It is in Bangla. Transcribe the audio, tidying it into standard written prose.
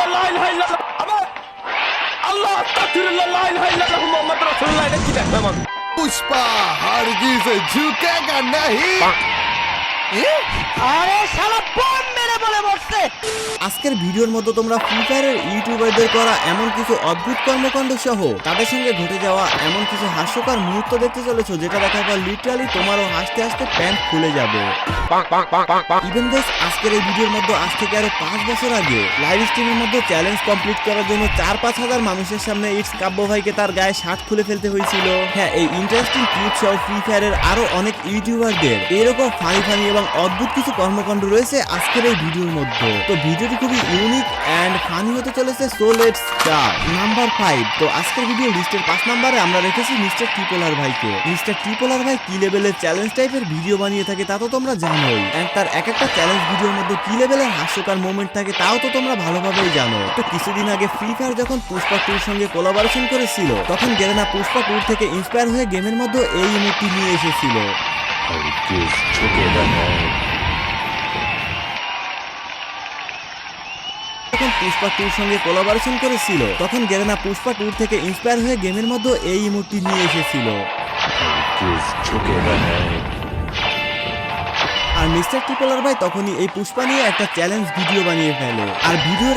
ইল্লাল্লাহ লা ইলাহা ইল্লাল্লাহ আবার আল্লাহ আস্তাগফিরুল্লাহ লা ইলাহা ইল্লাল্লাহ মুহাম্মাদুর রাসূলুল্লাহ। এটা কি দেখলাম আমি? पुष्पा हरगिज झुकेगा नहीं। আরে শালা বোম মেরে বলে মরছে। আজকের ভিডিওর মধ্যে তোমরা ফ্রি ফায়ারের ইউটিউবারদের করা এমন কিছু অদ্ভুত কর্মকাণ্ড সহ তাদের সঙ্গে ঘটে যাওয়া এমন কিছু হাস্যকর মুহূর্ত দেখতে চলেছো, যেটা দেখার পর লিটারালি তোমারও হাসতে হাসতে প্যান্ট খুলে যাবে। ইভেন গাইস, আজকের এই ভিডিওর মধ্যে আজ থেকে আরো 5 বছর আগে লাইভ স্ট্রিমের মধ্যে চ্যালেঞ্জ কমপ্লিট করার জন্য 4-5 হাজার মানুষের সামনে ইটস কাব্য ভাইকে তার গায়ে শার্ট খুলে ফেলতে হয়েছিল। হ্যাঁ, এই ইন্টারেস্টিং ক্লিপ সহ ফ্রি ফায়ারের আরো অনেক ইউটিউবারদের এরকম ফানি ফানি এবং অদ্ভুত কিছু কর্মকাণ্ড রয়েছে আজকের এই ভিডিওর মধ্যে। তো ভিডিওটি খুবই ইউনিক এন্ড ফানি হতে চলেছে। So let's start. নাম্বার 5। তো আজকের ভিডিও লিস্টের 5 নম্বরে আমরা রেখেছি মিস্টার ট্রিপলার ভাইকে। মিস্টার ট্রিপলার ভাই কি লেভেলের চ্যালেঞ্জ টাইপের ভিডিও বানিয়ে থাকে তা তো তোমরা জানোই, এন্ড তার এক একটা চ্যালেঞ্জ ভিডিওর মধ্যে কি লেভেলের হাস্যকর মোমেন্ট থাকে তাও তো তোমরা ভালোভাবেই জানো। তো কিছুদিন আগে ফ্রি ফায়ার যখন পুষ্পা 2 সঙ্গে কোলাবোরেশন করেছিল, তখন গেরেনা পুষ্পা 2 থেকে ইন্সপায়ার হয়ে গেমের মধ্যে এই ইমোটটি নিয়ে এসেছিল। যখন পুষ্পা 2 সঙ্গে কোলাবোরেশন করেছিল, তখন গেরেনা পুষ্পা 2 থেকে ইন্সপায়ার হয়ে গেমের মধ্যে এই ইমোটটি নিয়ে এসেছিল। আর মিস্টার ট্রিপলার ভাই তখনই এই পুষ্পা নিয়ে একটা চ্যালেঞ্জ ভিডিও বানিয়ে ফেলে। আর ভিডিওর